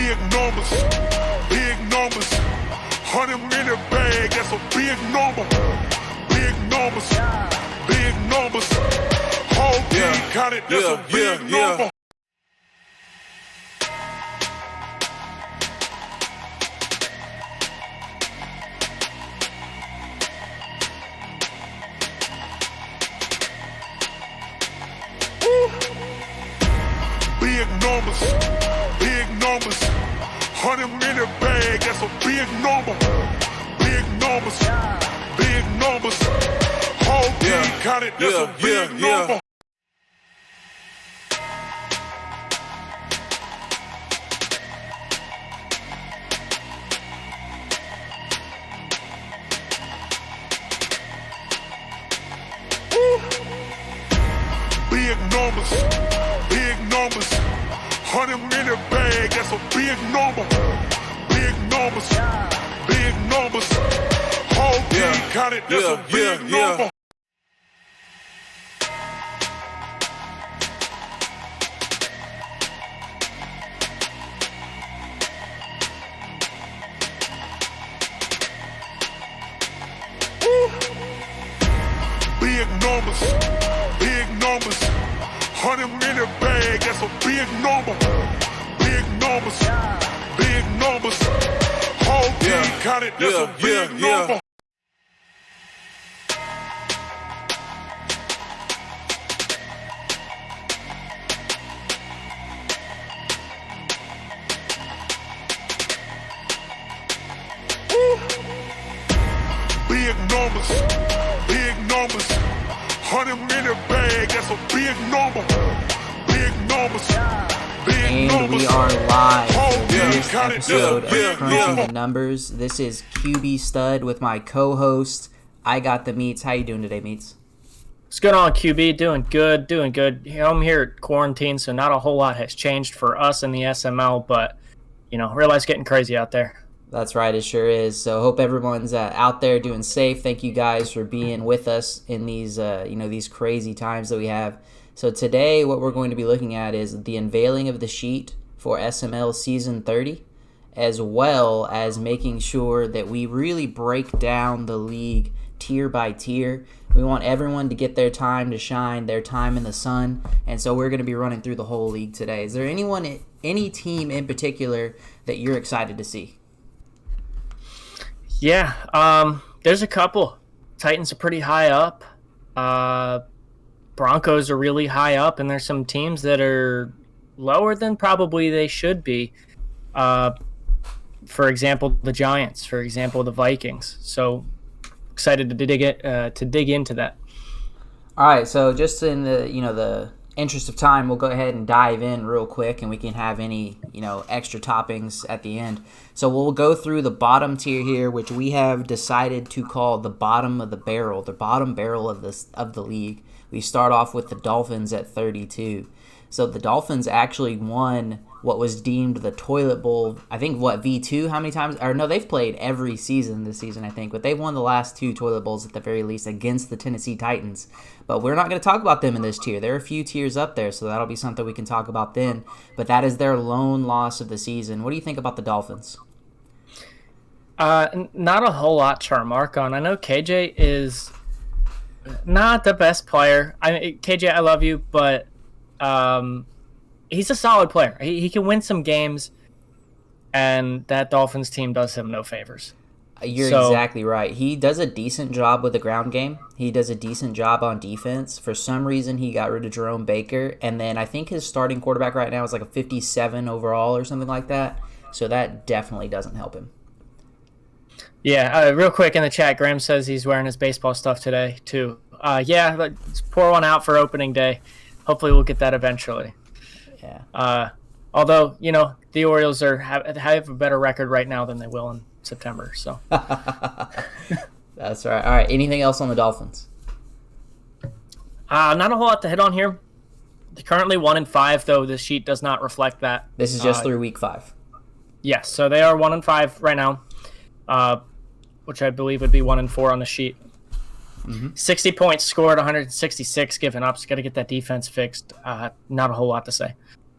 Big numbers, big numbers. 100 in the bag, that's a big number. Big numbers, big numbers. Whole team counted, that's a big number. Big numbers, big numbers. 100 in the bag, that's a big number. Big numbers, big numbers. Whole team counted, that's a big number. Big numbers, big numbers. 100 in the bag, that's a big number. Big numbers, big numbers. Whole team counted, that's a big number. Big numbers, big numbers. 100 in the bag, that's a big number. Big numbers, big numbers. Whole team counted, that's a big number. Big numbers, big numbers. 100 in the bag, that's a big number. Big numbers, big And numbers. we are live for Whole team this counted, that's a episode of big Crunching number. the Numbers. This is QB Stud with my co-host, I Got the Meats. How you doing today, Meats? What's going on, QB? Doing good, doing good. I'm here at quarantine, so not a whole lot has changed for us in the SML, but, realize getting crazy out there. That's right, it sure is. So hope everyone's out there doing safe. Thank you guys for being with us in these, these crazy times that we have. So today, what we're going to be looking at is the unveiling of the sheet for SML Season 30, as well as making sure that we really break down the league tier by tier. We want everyone to get their time to shine, their time in the sun, and so we're going to be running through the whole league today. Is there any team in particular that you're excited to see? Yeah, there's a couple. Titans are pretty high up. Broncos are really high up, and there's some teams that are lower than probably they should be. For example, the Giants. For example, the Vikings. So excited to dig into that. All right, so just in the interest of time, we'll go ahead and dive in real quick, and we can have any extra toppings at the end. So we'll go through the bottom tier here, which we have decided to call the bottom of the barrel, the bottom barrel of the league. We start off with the Dolphins at 32. So the Dolphins actually won what was deemed the toilet bowl. I think V2? How many times? Or no, they've played every season this season, I think, but they've won the last two toilet bowls at the very least against the Tennessee Titans. But we're not going to talk about them in this tier. There are a few tiers up there, so that'll be something we can talk about then. But that is their lone loss of the season. What do you think about the Dolphins? Not a whole lot to remark on. I know KJ is not the best player. KJ, I love you, but he's a solid player. He can win some games, and that Dolphins team does him no favors. You're exactly right. He does a decent job with the ground game. He does a decent job on defense. For some reason, he got rid of Jerome Baker, and then I think his starting quarterback right now is like a 57 overall or something like that. So that definitely doesn't help him. Yeah, real quick in the chat, Graham says he's wearing his baseball stuff today, too. Yeah, let's pour one out for opening day. Hopefully we'll get that eventually. Yeah. Although, the Orioles have a better record right now than they will in September. So That's right. All right, anything else on the Dolphins? Not a whole lot to hit on here. They're currently 1-5, though the sheet does not reflect that. This is just through week 5. Yes, so they are 1-5 right now, which I believe would be 1-4 on the sheet. Mm-hmm. 60 points scored, 166 given up. So got to get that defense fixed. Not a whole lot to say.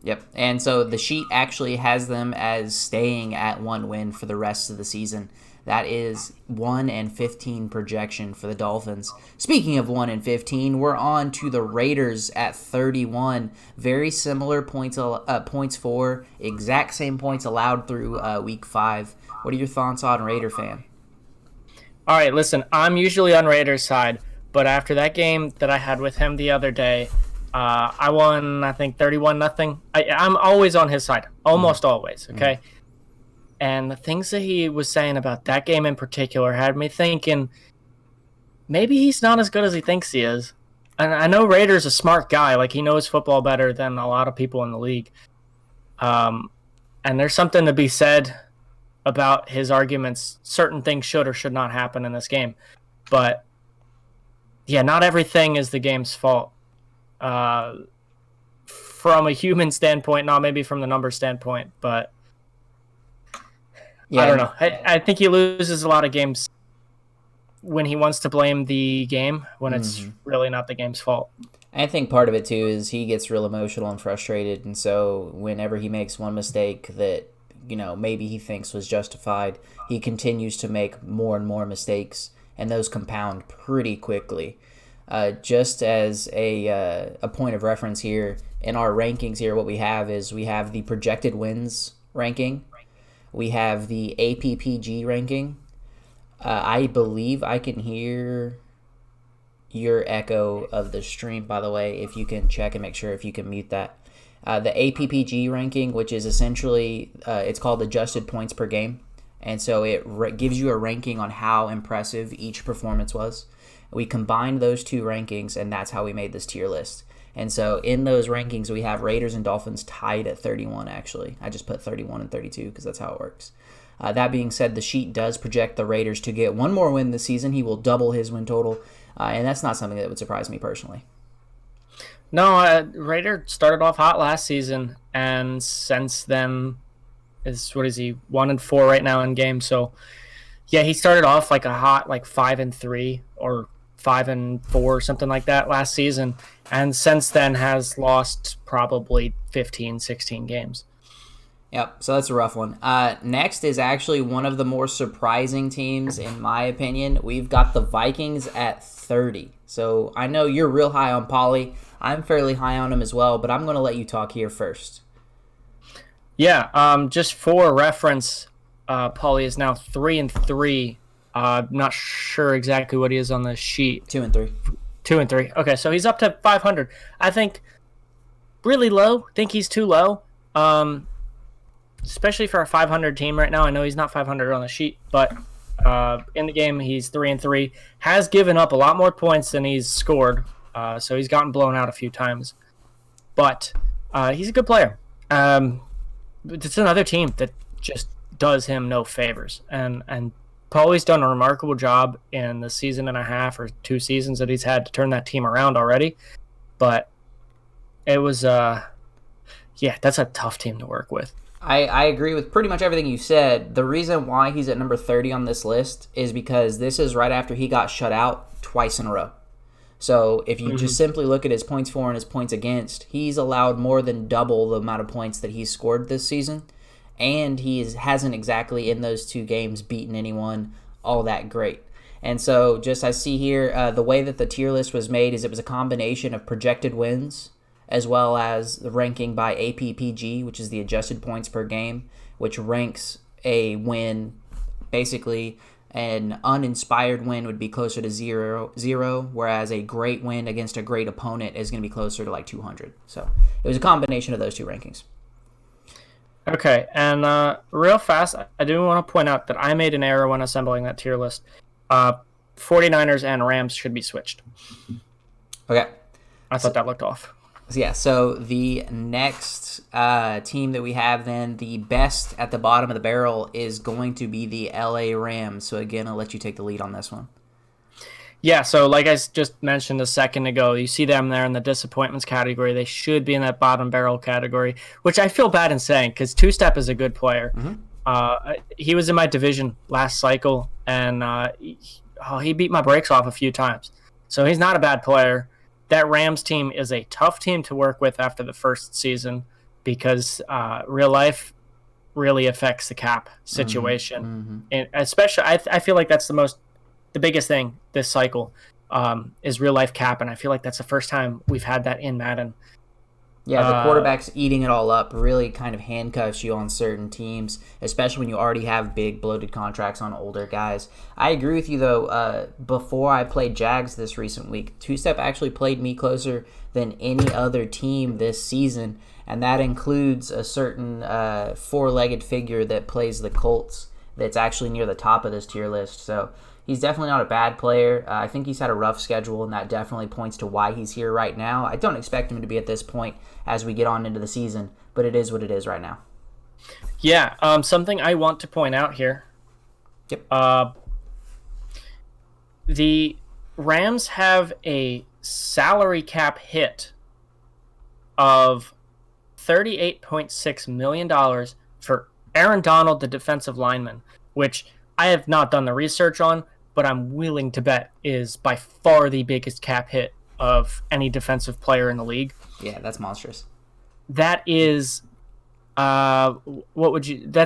Yep. And so the sheet actually has them as staying at 1 win for the rest of the season. That is 1-15 projection for the Dolphins. Speaking of 1-15, we're on to the Raiders at 31. Very similar points for, exact same points allowed through week 5. What are your thoughts on Raider fan? All right, listen, I'm usually on Raiders' side, but after that game that I had with him the other day, I won, I think, 31-0. I'm always on his side, almost always, okay? And the things that he was saying about that game in particular had me thinking maybe he's not as good as he thinks he is. And I know Rader's a smart guy. Like, he knows football better than a lot of people in the league. And there's something to be said about his arguments. Certain things should or should not happen in this game. But, yeah, not everything is the game's fault. From a human standpoint, not maybe from the number standpoint, but yeah, I don't know. I think he loses a lot of games when he wants to blame the game when it's really not the game's fault. I think part of it, too, is he gets real emotional and frustrated, and so whenever he makes one mistake that, maybe he thinks was justified, he continues to make more and more mistakes, and those compound pretty quickly. Just as a point of reference here, in our rankings here, what we have is we have the projected wins ranking. We have the APPG ranking. I believe I can hear your echo of the stream, by the way, if you can check and make sure if you can mute that. The APPG ranking, which is essentially, it's called adjusted points per game. And so it gives you a ranking on how impressive each performance was. We combined those two rankings, and that's how we made this tier list. And so in those rankings, we have Raiders and Dolphins tied at 31, actually. I just put 31 and 32 because that's how it works. That being said, the sheet does project the Raiders to get one more win this season. He will double his win total, and that's not something that would surprise me personally. No, Raider started off hot last season, and since then, 1-4 right now in games. So, yeah, he started off like a hot 5-3 or 5-4, something like that last season, and since then has lost probably 15, 16 games. Yep, so that's a rough one. Next is actually one of the more surprising teams, in my opinion. We've got the Vikings at 30. So I know you're real high on Pauly. I'm fairly high on him as well, but I'm going to let you talk here first. Yeah, just for reference, Pauly is now 3-3. Not sure exactly what he is on the sheet. 2-3. 2-3. Okay, so he's up to 500. I think really low. Think he's too low. Especially for a 500 team right now. I know he's not 500 on the sheet, but in the game he's 3-3. Has given up a lot more points than he's scored. So he's gotten blown out a few times. But he's a good player. It's another team that just does him no favors. And Pauly's done a remarkable job in the season and a half or 2 seasons that he's had to turn that team around already. But it was, that's a tough team to work with. I agree with pretty much everything you said. The reason why he's at number 30 on this list is because this is right after he got shut out twice in a row. So if you just simply look at his points for and his points against, he's allowed more than double the amount of points that he's scored this season. And he hasn't exactly in those 2 games beaten anyone all that great. And so just I see here, the way that the tier list was made is it was a combination of projected wins as well as the ranking by APPG, which is the adjusted points per game, which ranks a win. Basically, an uninspired win would be closer to 0, whereas a great win against a great opponent is going to be closer to 200. So it was a combination of those 2 rankings. Okay, and real fast, I do want to point out that I made an error when assembling that tier list. 49ers and Rams should be switched. Okay. I thought that looked off. Yeah, so the next team that we have then, the best at the bottom of the barrel, is going to be the LA Rams. So again, I'll let you take the lead on this one. Yeah, so like I just mentioned a second ago, you see them there in the disappointments category. They should be in that bottom barrel category, which I feel bad in saying because Two-Step is a good player. He was in my division last cycle, and he beat my brakes off a few times. So he's not a bad player. That Rams team is a tough team to work with after the first season. because real life really affects the cap situation. And especially, I feel like that's the biggest thing this cycle is real life cap. And I feel like that's the first time we've had that in Madden. Yeah, the quarterback's eating it all up really kind of handcuffs you on certain teams, especially when you already have big bloated contracts on older guys. I agree with you, though. Before I played Jags this recent week, Two-Step actually played me closer than any other team this season, and that includes a certain four-legged figure that plays the Colts that's actually near the top of this tier list. So he's definitely not a bad player. I think he's had a rough schedule, and that definitely points to why he's here right now. I don't expect him to be at this point as we get on into the season, but it is what it is right now. Yeah, something I want to point out here. Yep. The Rams have a salary cap hit of $38.6 million for Aaron Donald, the defensive lineman, which I have not done the research on, but I'm willing to bet is by far the biggest cap hit of any defensive player in the league. Yeah, that's monstrous. That is, that's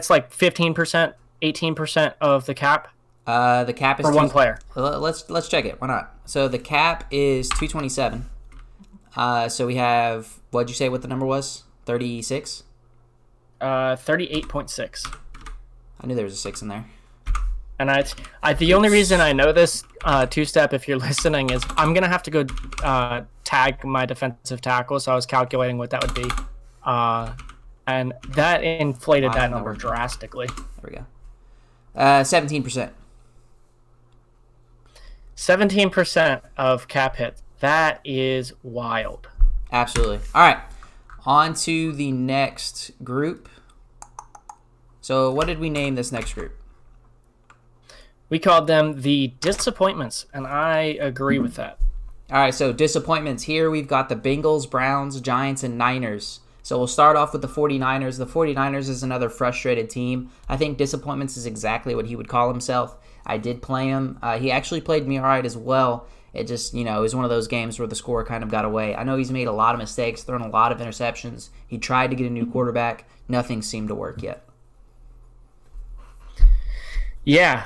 like 15%, 18% of the cap? The cap is for one player. Let's check it. Why not? So the cap is 227. So we have, what'd you say what the number was? 36? 38.6. I knew there was a 6 in there. And I the only reason I know this, Two-Step, if you're listening, is I'm going to have to go tag my defensive tackle, so I was calculating what that would be. And that inflated that number drastically. There we go. 17%. 17% of cap hit. That is wild. Absolutely. All right. On to the next group. So what did we name this next group? We called them the disappointments, and I agree with that. All right, so disappointments here. We've got the Bengals, Browns, Giants, and Niners. So we'll start off with the 49ers. The 49ers is another frustrated team. I think disappointments is exactly what he would call himself. I did play him. He actually played me all right as well. It just, it was one of those games where the score kind of got away. I know he's made a lot of mistakes, thrown a lot of interceptions. He tried to get a new quarterback. Nothing seemed to work yet. Yeah.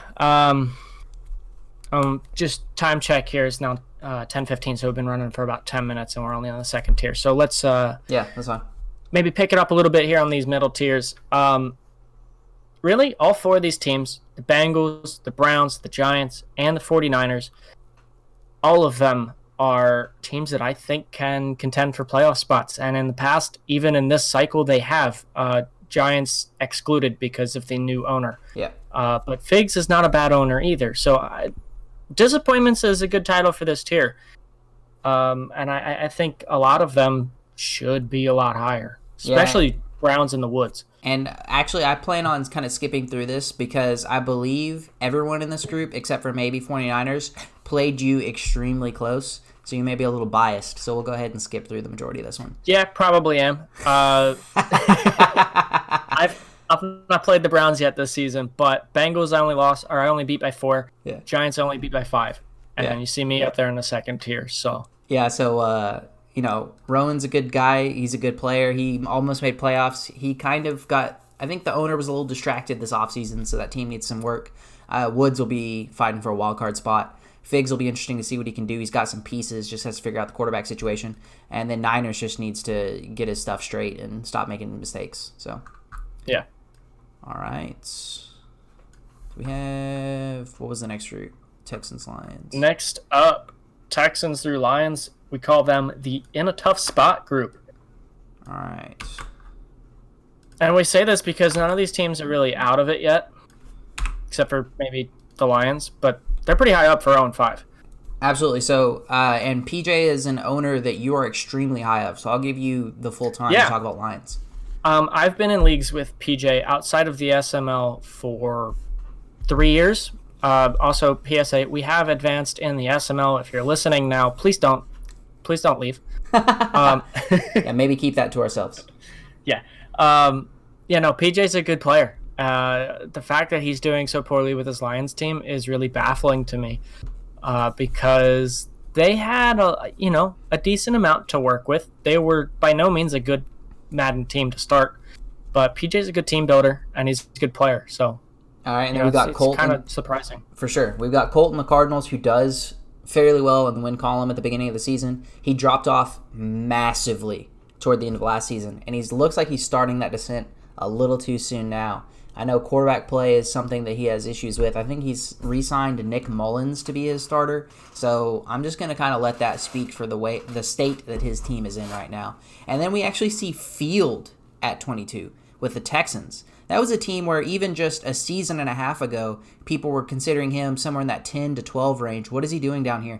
Just time check here is now 10:15, so we've been running for about 10 minutes, and we're only on the second tier. So let's yeah, that's fine. Maybe pick it up a little bit here on these middle tiers. Really, all four of these teams, the Bengals, the Browns, the Giants, and the 49ers, all of them are teams that I think can contend for playoff spots. And in the past, even in this cycle, they have. Giants excluded because of the new owner. Yeah. But Figs is not a bad owner either. So disappointments is a good title for this tier. And I think a lot of them should be a lot higher, especially Browns in the Woods. And actually, I plan on kind of skipping through this because I believe everyone in this group, except for maybe 49ers, played you extremely close. So you may be a little biased. So we'll go ahead and skip through the majority of this one. Yeah, probably am. I've not played the Browns yet this season, but Bengals I only beat by 4. Yeah. Giants I only beat by 5. And you see me up there in the second tier. So yeah, so Rowan's a good guy. He's a good player. He almost made playoffs. He kind of got, I think the owner was a little distracted this offseason, so that team needs some work. Woods will be fighting for a wild card spot. Figs will be interesting to see what he can do. He's got some pieces, just has to figure out the quarterback situation. And then Niners just needs to get his stuff straight and stop making mistakes. So, yeah. All right. We have, what was the next route? Texans, Lions. Next up, Texans through Lions. We call them the In a Tough Spot group. All right. And we say this because none of these teams are really out of it yet, except for maybe the Lions, but they're pretty high up for 0-5. Absolutely. So, and PJ is an owner that you are extremely high of, so I'll give you the full time to talk about Lions. I've been in leagues with PJ outside of the SML for 3 years. Also, PSA, we have advanced in the SML. If you're listening now, please don't leave. Yeah, maybe keep that to ourselves. Yeah. PJ's a good player. The fact that he's doing so poorly with his Lions team is really baffling to me because they had a decent amount to work with. They were by no means a good Madden team to start. But PJ's a good team builder, and he's a good player. So, all right, and then we've got Colton. It's kind of surprising. For sure. We've got Colton the Cardinals, who does fairly well in the win column at the beginning of the season. He dropped off massively toward the end of last season, and he looks like he's starting that descent a little too soon now. I know quarterback play is something that he has issues with. I think he's re-signed Nick Mullins to be his starter, so I'm just going to kind of let that speak for the state that his team is in right now. And then we actually see Field at 22 with the Texans. That was a team where even just a season and a half ago, people were considering him somewhere in that 10 to 12 range. What is he doing down here?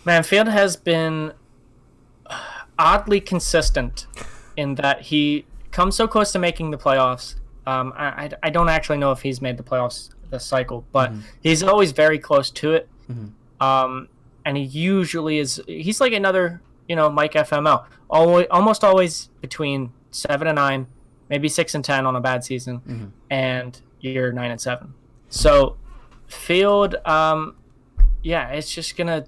Man, Field has been oddly consistent in that he comes so close to making the playoffs. I don't actually know if he's made the playoffs this cycle, but he's always very close to it. And he usually is. He's like another, Mike FML. Almost always between 7-9, maybe 6-10 on a bad season, and you're 9-7. So Field, it's just gonna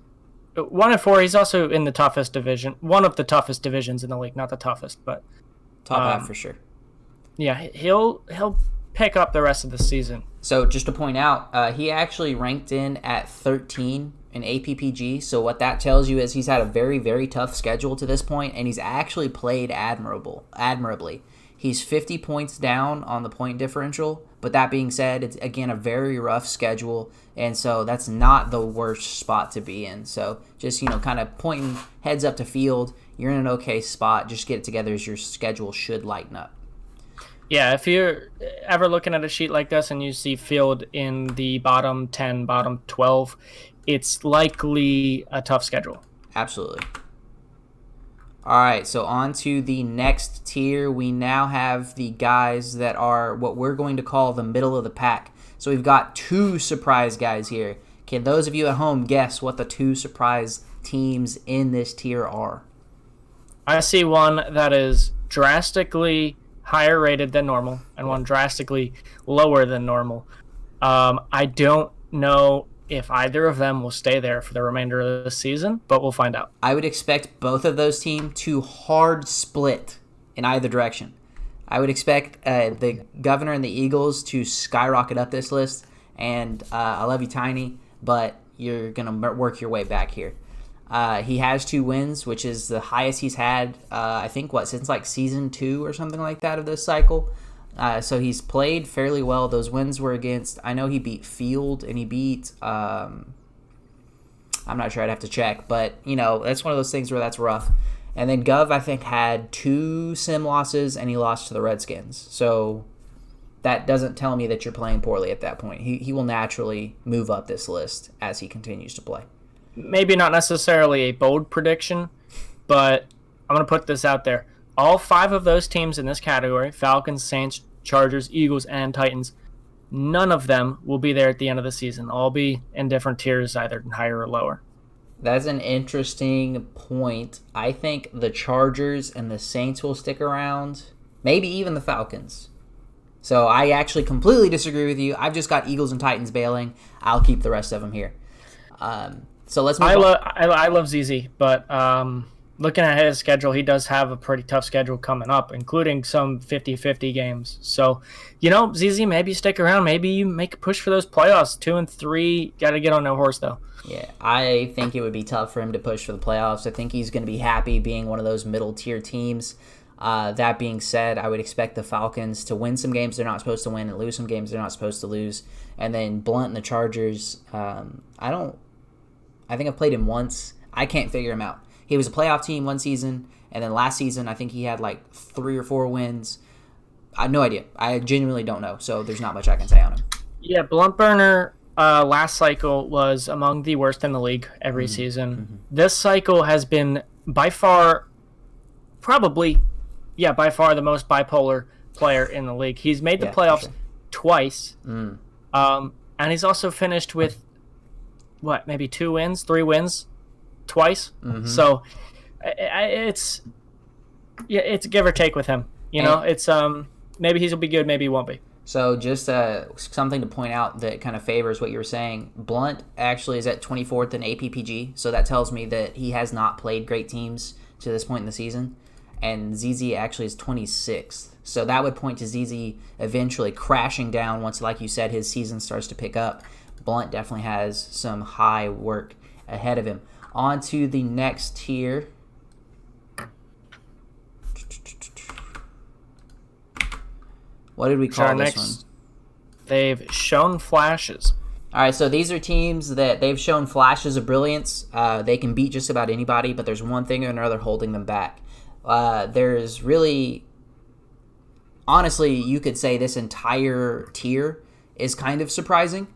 1-4. He's also in the toughest division, one of the toughest divisions in the league, not the toughest, but top half for sure. Yeah, he'll pick up the rest of the season. So just to point out, he actually ranked in at 13 in APPG. So what that tells you is he's had a very, very tough schedule to this point, and he's actually played admirably. He's 50 points down on the point differential, but that being said, it's, again, a very rough schedule, and so that's not the worst spot to be in. So just, kind of pointing heads up to Field, you're in an okay spot. Just get it together as your schedule should lighten up. Yeah, if you're ever looking at a sheet like this and you see Field in the bottom 10, bottom 12, it's likely a tough schedule. Absolutely. All right, so on to the next tier. We now have the guys that are what we're going to call the middle of the pack. So we've got two surprise guys here. Can those of you at home guess what the two surprise teams in this tier are? I see one that is drastically higher rated than normal and one drastically lower than normal. I don't know if either of them will stay there for the remainder of the season, but we'll find out. I would expect both of those teams to hard split in either direction. I would expect the Governor and the Eagles to skyrocket up this list, and I love you, Tiny, but you're going to work your way back here. He has 2 wins, which is the highest he's had, I think, since like season 2 or something like that of this cycle. So he's played fairly well. Those wins were against, I know he beat Field and he beat, I'm not sure, I'd have to check, but, that's one of those things where that's rough. And then Gov, I think, had 2 sim losses and he lost to the Redskins. So that doesn't tell me that you're playing poorly at that point. He will naturally move up this list as he continues to play. Maybe not necessarily a bold prediction, but I'm going to put this out there. All 5 of those teams in this category, Falcons, Saints, Chargers, Eagles, and Titans, none of them will be there at the end of the season. All be in different tiers, either higher or lower. That's an interesting point. I think the Chargers and the Saints will stick around, maybe even the Falcons. So I actually completely disagree with you. I've just got Eagles and Titans bailing. I'll keep the rest of them here. So let's move on. I love ZZ, but looking at his schedule, he does have a pretty tough schedule coming up, including some 50-50 games. So, ZZ, maybe stick around. Maybe you make a push for those playoffs. 2 and 3, got to get on no horse, though. Yeah, I think it would be tough for him to push for the playoffs. I think he's going to be happy being one of those middle-tier teams. That being said, I would expect the Falcons to win some games they're not supposed to win and lose some games they're not supposed to lose. And then Blunt and the Chargers, I think I've played him once. I can't figure him out. He was a playoff team one season, and then last season I think he had like 3 or 4 wins. I have no idea. I genuinely don't know, so there's not much I can say on him. Yeah, Blunt Burner last cycle was among the worst in the league every season. Mm-hmm. This cycle has been by far the most bipolar player in the league. He's made the playoffs twice, and he's also finished with maybe 2 wins, 3 wins, twice. Mm-hmm. So it's give or take with him. It's maybe he'll be good, maybe he won't be. So just something to point out that kind of favors what you were saying. Blunt actually is at 24th in APPG, so that tells me that he has not played great teams to this point in the season. and ZZ actually is 26th. So that would point to ZZ eventually crashing down once, like you said, his season starts to pick up. Blunt definitely has some high work ahead of him. On to the next tier. What did we call this one? They've shown flashes. All right, so these are teams that they've shown flashes of brilliance. They can beat just about anybody, but there's one thing or another holding them back. There's really, honestly, you could say this entire tier is kind of surprising,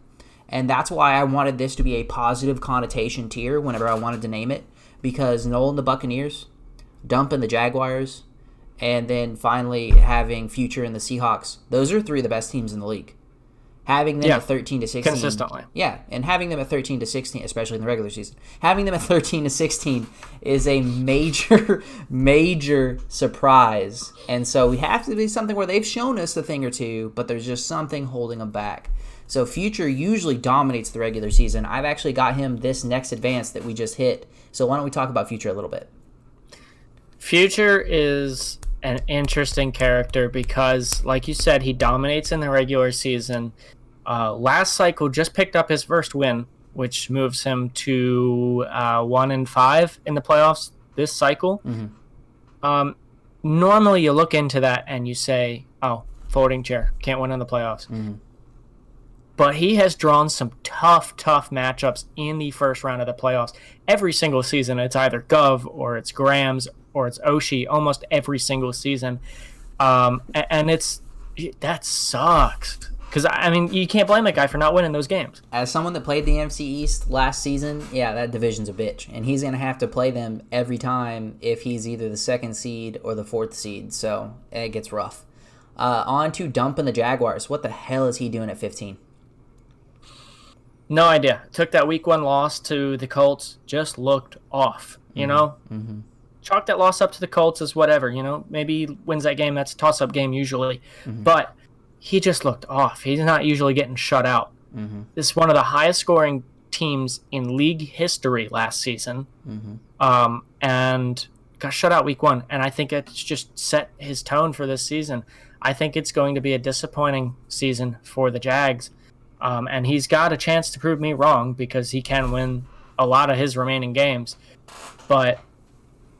and that's why I wanted this to be a positive connotation tier whenever I wanted to name it, because Nolan the Buccaneers, Dump and the Jaguars, and then finally having Future and the Seahawks. Those are three of the best teams in the league. Having them at 13 to 16, consistently. Yeah, and having them at 13 to 16, especially in the regular season, having them at 13 to 16 is a major, major surprise. And so we have to be something where they've shown us a thing or two, but there's just something holding them back. So Future usually dominates the regular season. I've actually got him this next advance that we just hit. So why don't we talk about Future a little bit? Future is an interesting character because, like you said, he dominates in the regular season. Last cycle just picked up his first win, which moves him to 1-5 in the playoffs this cycle. Mm-hmm. Normally, you look into that and you say, "Oh, folding chair, can't win in the playoffs." Mm-hmm. But he has drawn some tough matchups in the first round of the playoffs. Every single season, it's either Gov or it's Grams or it's Oshie, almost every single season. And that sucks. Because, I mean, you can't blame that guy for not winning those games. As someone that played the NFC East last season, yeah, that division's a bitch. And he's going to have to play them every time if he's either the 2nd seed or the 4th seed. So it gets rough. On to Dump and the Jaguars. What the hell is he doing at 15? No idea. Took that week 1 loss to the Colts. Just looked off, you know? Mm-hmm. Chalk that loss up to the Colts as whatever, you know? Maybe he wins that game. That's a toss-up game usually. Mm-hmm. But he just looked off. He's not usually getting shut out. Mm-hmm. This is one of the highest-scoring teams in league history last season. Mm-hmm. And got shut out week 1. And I think it's just set his tone for this season. I think it's going to be a disappointing season for the Jags. And he's got a chance to prove me wrong because he can win a lot of his remaining games. But,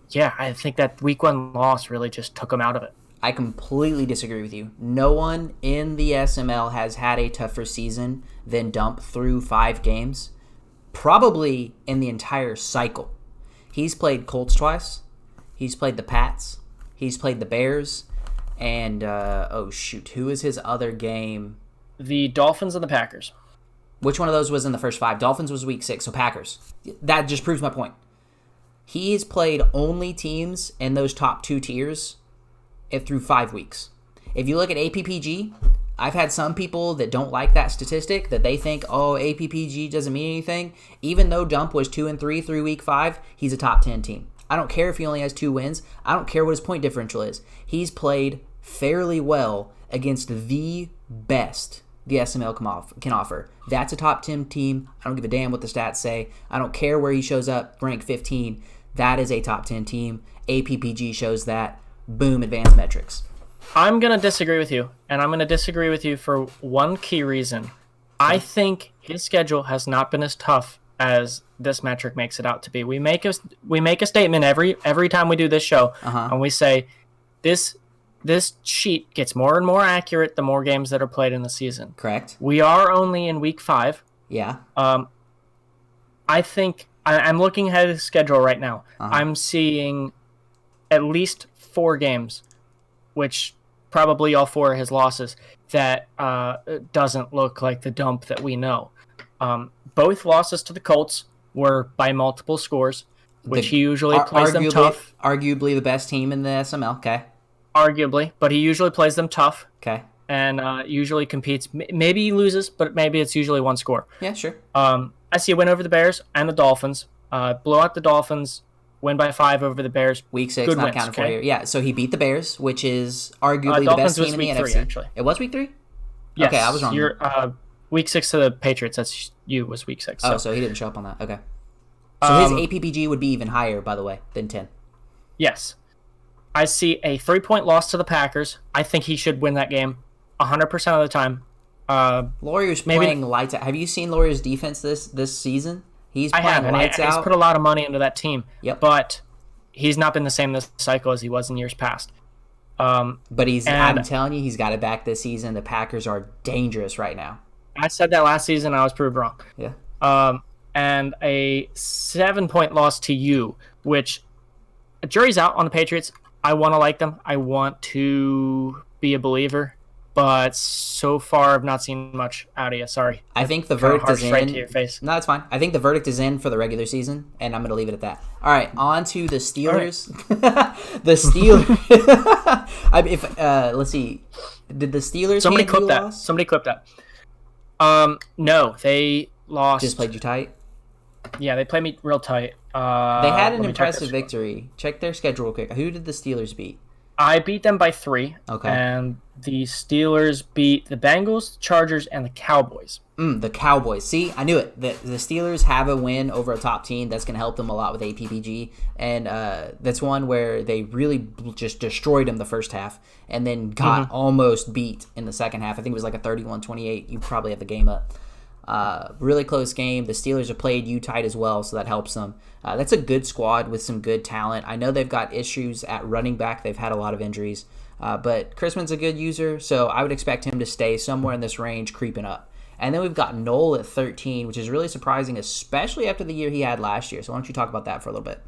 yeah, I think that week 1 loss really just took him out of it. I completely disagree with you. No one in the SML has had a tougher season than Dump through 5 games, probably in the entire cycle. He's played Colts twice. He's played the Pats. He's played the Bears. And, who is his other game? The Dolphins and the Packers. Which one of those was in the first 5? Dolphins was week 6, so Packers. That just proves my point. He's played only teams in those top 2 tiers through 5 weeks. If you look at APPG, I've had some people that don't like that statistic, that they think, APPG doesn't mean anything. Even though Dump was 2-3 through week 5, he's a top 10 team. I don't care if he only has 2 wins. I don't care what his point differential is. He's played fairly well against the best the SML can offer. That's a top 10 team. I don't give a damn what the stats say. I don't care where he shows up, rank 15. That is a top 10 team. APPG shows that. Boom, advanced metrics. I'm going to disagree with you, and I'm going to disagree with you for one key reason. I think his schedule has not been as tough as this metric makes it out to be. We make a statement every time we do this show, and we say this sheet gets more and more accurate the more games that are played in the season. Correct. We are only in week 5. Yeah. I think I'm looking ahead of the schedule right now. I'm seeing at least 4 games, which probably all 4 are his losses, that doesn't look like the Dump that we know. Both losses to the Colts were by multiple scores, which he usually plays them tough. Arguably the best team in the SML, okay. Arguably, but he usually plays them tough. Okay. And usually competes. Maybe he loses, but maybe it's usually 1 score. Yeah, sure. I see a win over the Bears and the Dolphins. Blow out the Dolphins, win by 5 over the Bears. Week 6, not counted for you. Yeah, so he beat the Bears, which is arguably the best team in the NFC. Actually. It was week 3? Yes. Okay, I was wrong. Week 6 to the Patriots, that's you, was week 6. So he didn't show up on that. Okay. So his APPG would be even higher, by the way, than 10. Yes. I see a 3-point loss to the Packers. I think he should win that game 100% of the time. Laurier's maybe playing lights out. Have you seen Laurier's defense this season? He's I playing have, and lights he's out. put a lot of money into that team. Yep. But he's not been the same this cycle as he was in years past. But I'm telling you, he's got it back this season. The Packers are dangerous right now. I said that last season. I was proved wrong. Yeah. And a 7-point loss to you, which a jury's out on the Patriots. I want to like them. I want to be a believer. But so far, I've not seen much out of you. Sorry. I think the verdict is straight in. to your face. No, that's fine. I think the verdict is in for the regular season, and I'm going to leave it at that. All right, on to the Steelers. The Steelers. Let's see. Did the Steelers? Somebody clip that. Somebody clip that. No, they lost. Just played you tight. Yeah, they played me real tight. They had an impressive victory. Check their schedule real quick. Who did the Steelers beat? I beat them by 3. Okay. And the Steelers beat the Bengals, Chargers, and the Cowboys. The Cowboys. See, I knew it. The Steelers have a win over a top team. That's going to help them a lot with APPG. And that's one where they really just destroyed them the first half and then got almost beat in the second half. I think it was like a 31-28. You probably have the game up. Really close game. The Steelers have played you tight as well, so that helps them. That's a good squad with some good talent. I know they've got issues at running back. They've had a lot of injuries. But Chrisman's a good user, so I would expect him to stay somewhere in this range, creeping up. And then we've got Noel at 13, which is really surprising, especially after the year he had last year. So why don't you talk about that for a little bit?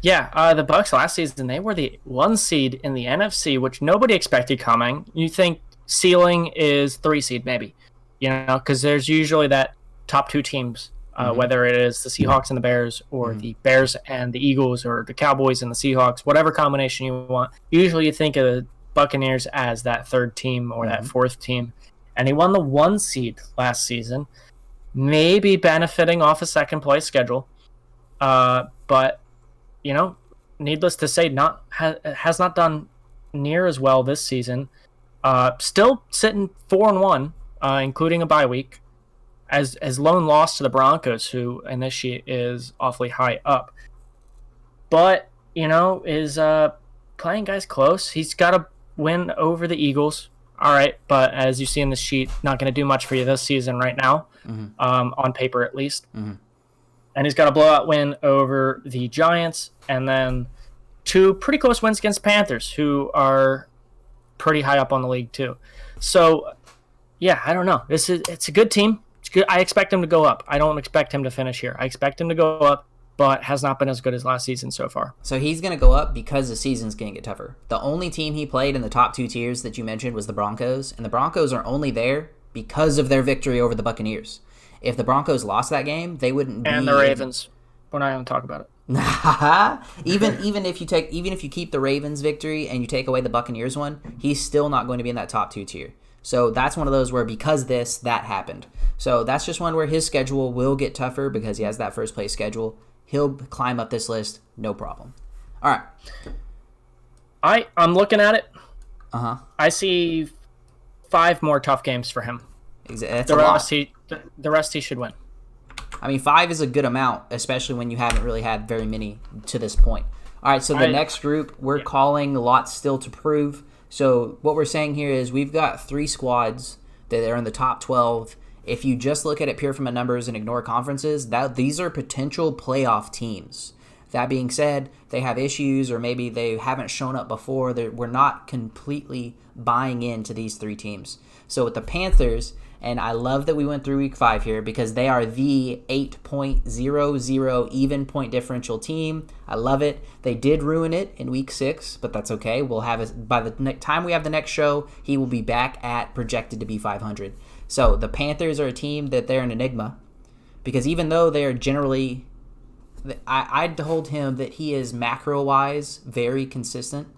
Yeah, the Bucs last season, they were the 1 seed in the NFC, which nobody expected coming. You think ceiling is 3 seed maybe, because there's usually that top 2 teams, whether it is the Seahawks and the Bears or the Bears and the Eagles or the Cowboys and the Seahawks, whatever combination you want. Usually you think of the Buccaneers as that 3rd team or that 4th team. And he won the 1 seed last season, maybe benefiting off a second place schedule. But, needless to say, has not done near as well this season. Still sitting 4-1, including a bye week, as lone loss to the Broncos, who in this sheet is awfully high up. But, is playing guys close. He's got a win over the Eagles. All right, but as you see in the sheet, not going to do much for you this season right now, on paper at least. And he's got a blowout win over the Giants, and then 2 pretty close wins against Panthers, who are pretty high up on the league too. So, yeah, I don't know. It's a good team. It's good. I expect him to go up. I don't expect him to finish here. I expect him to go up, but has not been as good as last season so far. So he's going to go up because the season's going to get tougher. The only team he played in the top 2 tiers that you mentioned was the Broncos, and the Broncos are only there because of their victory over the Buccaneers. If the Broncos lost that game, they wouldn't be... And the Ravens. We're not going to talk about it. even if you keep the Ravens victory and you take away the Buccaneers one, he's still not going to be in that top 2 tier. So that's one of those where because that happened. So that's just one where his schedule will get tougher because he has that first place schedule. He'll climb up this list, no problem. All right. I'm looking at it. I see 5 more tough games for him. That's the a rest lot. The rest he should win. I mean, 5 is a good amount, especially when you haven't really had very many to this point. All right, so the next group we're calling lots still to prove. So what we're saying here is we've got 3 squads that are in the top 12. If you just look at it pure from the numbers and ignore conferences, these are potential playoff teams. That being said, they have issues or maybe they haven't shown up before. We're not completely buying into these 3 teams. So with the Panthers, and I love that we went through week 5 here because they are the 8.00 even point differential team. I love it. They did ruin it in week 6, but that's okay. We'll have it by the time we have the next show, he will be back at projected to be 500. So the Panthers are a team that they're an enigma because even though they are generally, I told him that he is macro-wise very consistent,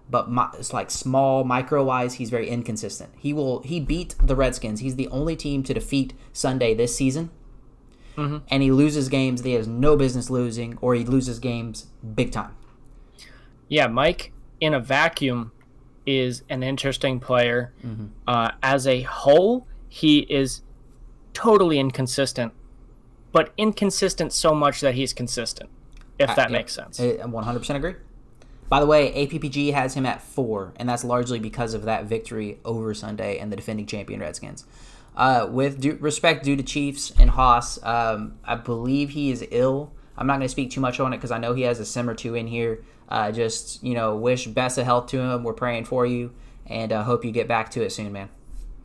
but it's like small micro-wise, he's very inconsistent. He beat the Redskins. He's the only team to defeat Sunday this season, and he loses games that he has no business losing, or he loses games big time. Yeah, Mike, in a vacuum, is an interesting player. As a whole, he is totally inconsistent, but inconsistent so much that he's consistent, if that makes sense. I 100% agree. By the way, APPG has him at 4, and that's largely because of that victory over Sunday and the defending champion Redskins. With respect due to Chiefs and Haas, I believe he is ill. I'm not going to speak too much on it because I know he has a sim or two in here. Just, wish best of health to him. We're praying for you, and hope you get back to it soon, man.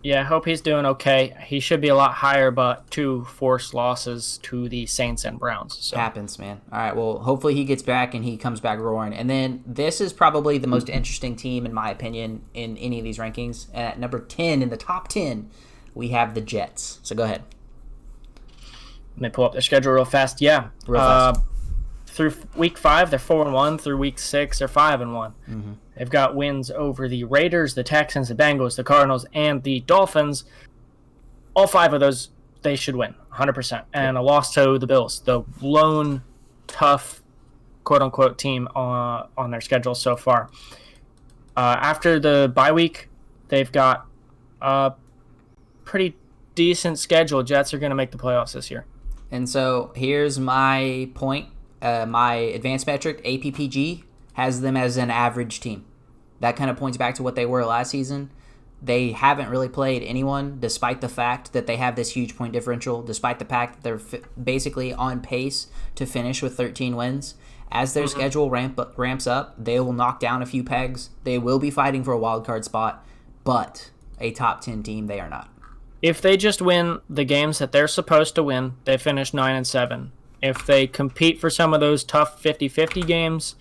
Yeah, I hope he's doing okay. He should be a lot higher, but 2 forced losses to the Saints and Browns. So. Happens, man. All right, well, hopefully he gets back and he comes back roaring. And then this is probably the most interesting team, in my opinion, in any of these rankings. And at number 10, in the top 10, we have the Jets. So go ahead. Let me pull up their schedule real fast. Yeah. Real fast. Through week 5, they're 4-1. Through week 6, they're 5-1. Mm-hmm. They've got wins over the Raiders, the Texans, the Bengals, the Cardinals, and the Dolphins. All 5 of those, they should win, 100%. And a loss to the Bills, the lone tough, quote-unquote, team on their schedule so far. After the bye week, they've got a pretty decent schedule. Jets are going to make the playoffs this year. And so here's my point. My advanced metric, APPG, has them as an average team. That kind of points back to what they were last season. They haven't really played anyone, despite the fact that they have this huge point differential, despite the fact that they're basically on pace to finish with 13 wins. As their schedule ramps up, they will knock down a few pegs. They will be fighting for a wild card spot, but a top 10 team they are not. If they just win the games that they're supposed to win, they finish 9-7. If they compete for some of those tough 50-50 games,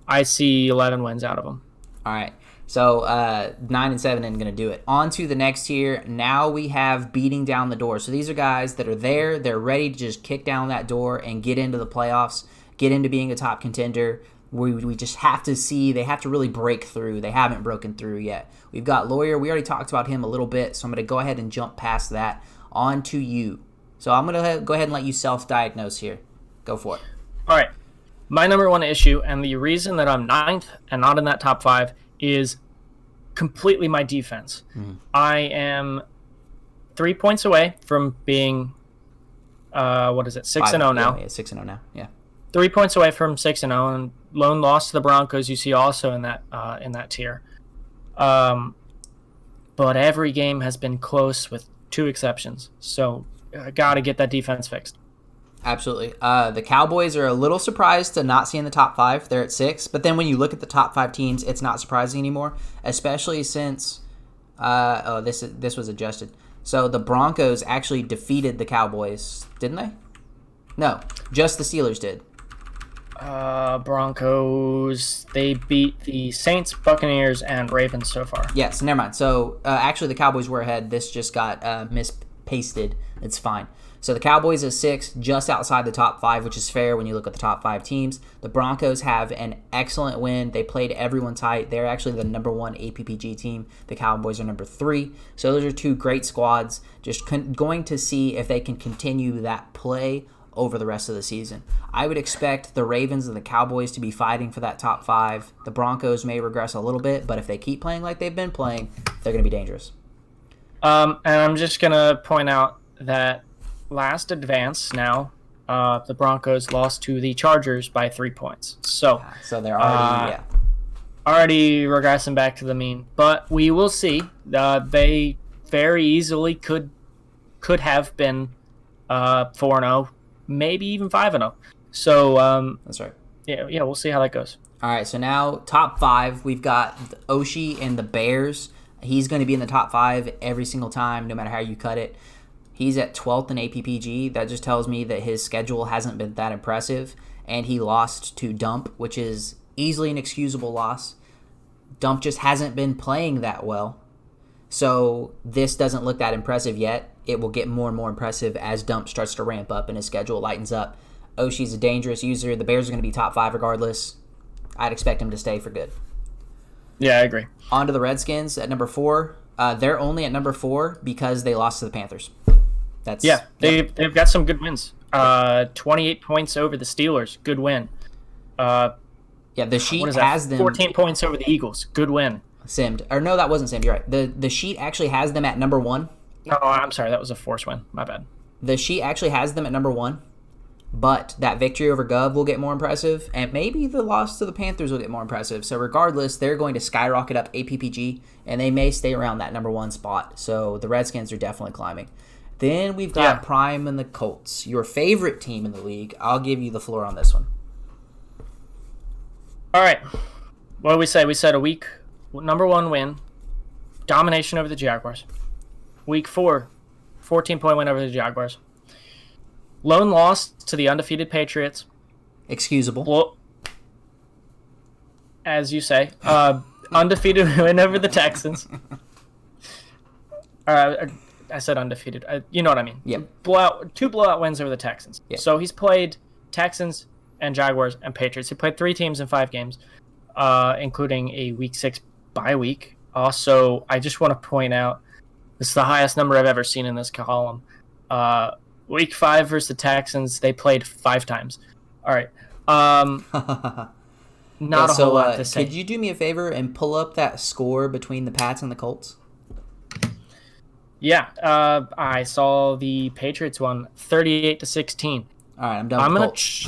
I see 11 wins out of them. All right. So 9-7 isn't going to do it. On to the next tier. Now we have beating down the door. So these are guys that are there. They're ready to just kick down that door and get into the playoffs, get into being a top contender. We just have to see. They have to really break through. They haven't broken through yet. We've got Lawyer. We already talked about him a little bit, so I'm going to go ahead and jump past that. On to you. So I'm going to go ahead and let you self-diagnose here. Go for it. All right. My number one issue, and the reason that I'm 9th and not in that top 5, is completely my defense. Mm-hmm. I am 3 points away from being, 6-0 now. Yeah, 6-0 now, yeah. 3 points away from 6-0, and lone loss to the Broncos you see also in that tier. But every game has been close with 2 exceptions. So I got to get that defense fixed. Absolutely. The Cowboys are a little surprised to not see in the top 5. They're at 6. But then when you look at the top 5 teams, it's not surprising anymore, especially since this was adjusted. So the Broncos actually defeated the Cowboys, didn't they? No, just the Steelers did. Broncos, they beat the Saints, Buccaneers, and Ravens so far. Yes, never mind. So actually the Cowboys were ahead. This just got mispasted. It's fine. So the Cowboys is 6, just outside the top 5, which is fair when you look at the top 5 teams. The Broncos have an excellent win. They played everyone tight. They're actually the number 1 APPG team. The Cowboys are number 3. So those are 2 great squads. Just going to see if they can continue that play over the rest of the season. I would expect the Ravens and the Cowboys to be fighting for that top 5. The Broncos may regress a little bit, but if they keep playing like they've been playing, they're going to be dangerous. And I'm just going to point out that last advance now, the Broncos lost to the Chargers by 3 points. So they're already regressing back to the mean. But we will see. They very easily could have been 4-0, maybe even 5-0. So that's right. Yeah, we'll see how that goes. All right, so now top 5, we've got Oshie and the Bears. He's going to be in the top 5 every single time, no matter how you cut it. He's at 12th in APPG. That just tells me that his schedule hasn't been that impressive, and he lost to Dump, which is easily an excusable loss. Dump just hasn't been playing that well, so this doesn't look that impressive yet. It will get more and more impressive as Dump starts to ramp up and his schedule lightens up. Oshie's a dangerous user. The Bears are going to be top 5 regardless. I'd expect him to stay for good. Yeah, I agree. On to the Redskins at number 4. They're only at number 4 because they lost to the Panthers. They've got some good wins. 28 points over the Steelers, good win. The sheet has them 14 points over the Eagles, good win. Simmed. Or no, that wasn't simmed. You're right. The sheet actually has them at number 1. No, I'm sorry, that was a forced win. My bad. The sheet actually has them at number 1. But that victory over Gov will get more impressive, and maybe the loss to the Panthers will get more impressive. So regardless, they're going to skyrocket up APPG, and they may stay around that number 1 spot. So the Redskins are definitely climbing. Then we've got Prime and the Colts, your favorite team in the league. I'll give you the floor on this one. All right. What did we say? We said a week number 1 win, domination over the Jaguars. Week 4, 14-point win over the Jaguars. Lone loss to the undefeated Patriots. Excusable. Well, as you say, undefeated win over the Texans. I said undefeated. You know what I mean. Yep. 2 blowout wins over the Texans. Yep. So he's played Texans and Jaguars and Patriots. He played 3 teams in 5 games, including a Week 6 bye week. Also, I just want to point out, this is the highest number I've ever seen in this column. Week 5 versus the Texans, they played 5 times. All right. Not a whole lot to say. Could you do me a favor and pull up that score between the Pats and the Colts? Yeah. I saw the Patriots won 38-16. All right, I'm done with Colts.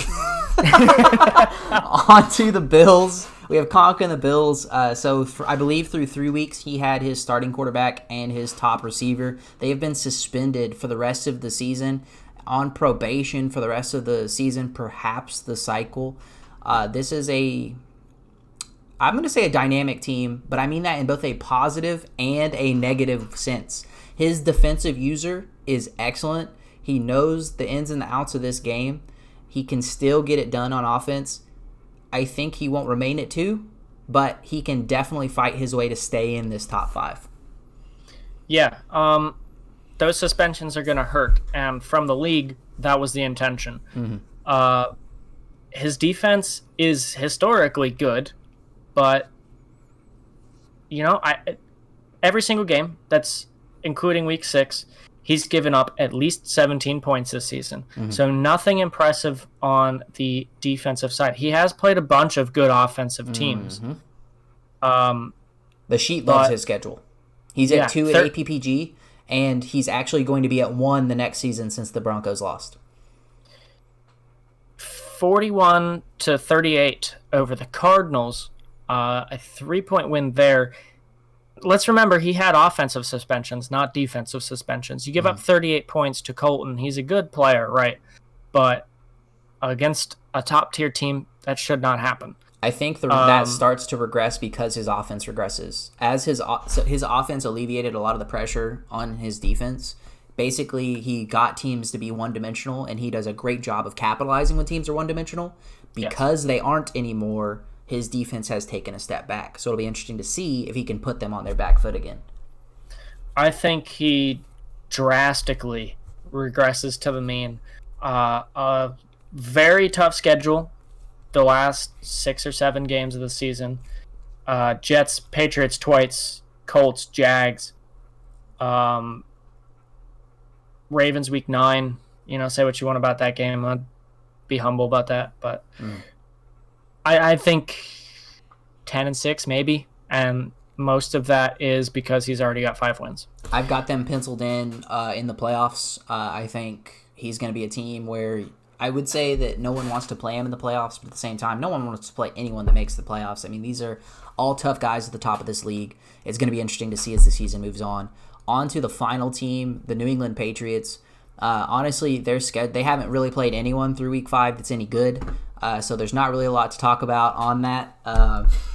On to the Bills. We have Conk and the Bills. I believe through 3 weeks, he had his starting quarterback and his top receiver. They have been suspended for the rest of the season, on probation for the rest of the season, perhaps the cycle. This is I'm going to say a dynamic team, but I mean that in both a positive and a negative sense. His defensive user is excellent. He knows the ins and the outs of this game. He can still get it done on offense. I think he won't remain at 2, but he can definitely fight his way to stay in this top 5. Yeah, those suspensions are going to hurt, and from the league, that was the intention. Mm-hmm. His defense is historically good, but every single game, that's including Week 6, he's given up at least 17 points this season. Mm-hmm. So nothing impressive on the defensive side. He has played a bunch of good offensive teams. Mm-hmm. The sheet loves his schedule. He's at 2 at APPG, and he's actually going to be at 1 the next season since the Broncos lost. 41-38 over the Cardinals. A 3-point win there. Let's remember, he had offensive suspensions, not defensive suspensions. You give up 38 points to Colton. He's a good player, right? But against a top-tier team, that should not happen. I think that starts to regress because his offense regresses. As his offense alleviated a lot of the pressure on his defense, basically he got teams to be one-dimensional, and he does a great job of capitalizing when teams are one-dimensional. Because they aren't anymore, his defense has taken a step back. So it'll be interesting to see if he can put them on their back foot again. I think he drastically regresses to the mean. A very tough schedule the last 6 or 7 games of the season. Jets, Patriots twice, Colts, Jags, Ravens week 9. Say what you want about that game. I'd be humble about that, but I think 10-6 maybe, and most of that is because he's already got 5 wins. I've got them penciled in the playoffs. I think he's going to be a team where I would say that no one wants to play him in the playoffs, but at the same time, no one wants to play anyone that makes the playoffs. I mean, these are all tough guys at the top of this league. It's going to be interesting to see as the season moves on. On to the final team, the New England Patriots. Honestly, they haven't really played anyone through Week 5 that's any good. So there's not really a lot to talk about on that.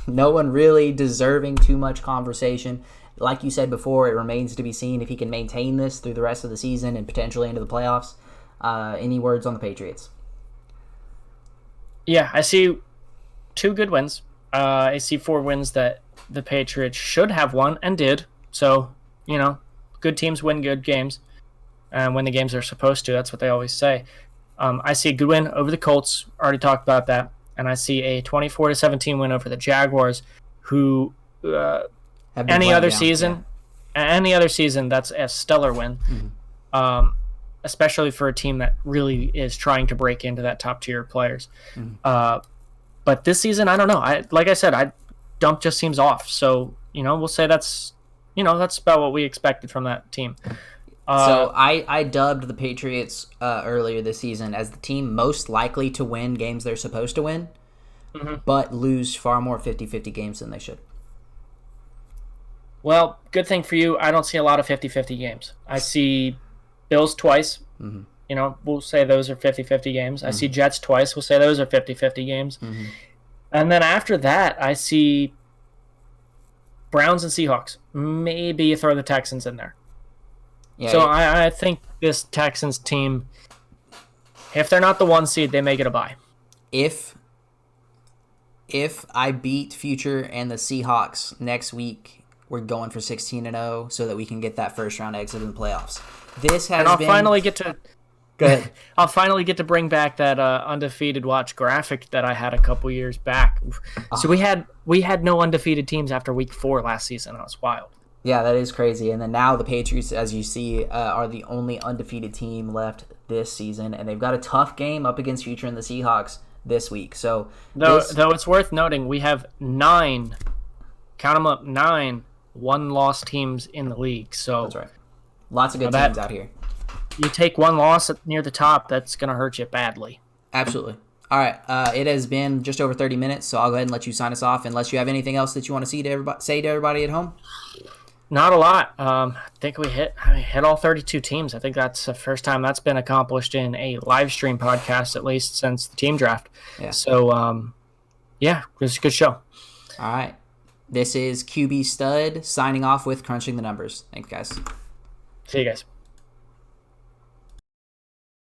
No one really deserving too much conversation. Like you said before, it remains to be seen if he can maintain this through the rest of the season and potentially into the playoffs. Any words on the Patriots? Yeah, I see 2 good wins. I see 4 wins that the Patriots should have won and did. So, good teams win good games. And when the games are supposed to, that's what they always say. I see a good win over the Colts. Already talked about that. And I see a 24-17 win over the Jaguars, who any other season, that's a stellar win. Mm-hmm. Especially for a team that really is trying to break into that top tier players. Mm-hmm. But this season, I don't know. Like I said, Dump just seems off. So we'll say that's about what we expected from that team. So I dubbed the Patriots earlier this season as the team most likely to win games they're supposed to win, but lose far more 50-50 games than they should. Well, good thing for you, I don't see a lot of 50-50 games. I see Bills twice. Mm-hmm. You know, we'll say those are 50-50 games. I see Jets twice. We'll say those are 50-50 games. Mm-hmm. And then after that, I see Browns and Seahawks. Maybe you throw the Texans in there. Yeah, So I think this Texans team, if they're not the 1 seed, they may get a bye. If I beat Future and the Seahawks next week, we're going for 16-0 so that we can get that first round exit in the playoffs. This has And I'll been... finally get to... Go ahead. I'll finally get to bring back that undefeated watch graphic that I had a couple years back. So we had no undefeated teams after week 4 last season. That was wild. Yeah, that is crazy. And then now the Patriots, as you see, are the only undefeated team left this season, and they've got a tough game up against Future and the Seahawks this week. So though it's worth noting, we have 9, count them up, 9 one-loss teams in the league. So that's right. Lots of good teams out here. You take one loss near the top, that's going to hurt you badly. Absolutely. All right. It has been just over 30 minutes, so I'll go ahead and let you sign us off, unless you have anything else that you want to say to everybody at home. Not a lot. I think we hit all 32 teams. I think that's the first time that's been accomplished in a live stream podcast, at least since the team draft. Yeah. So, yeah, it was a good show. All right. This is QB Stud signing off with Crunching the Numbers. Thanks, guys. See you guys.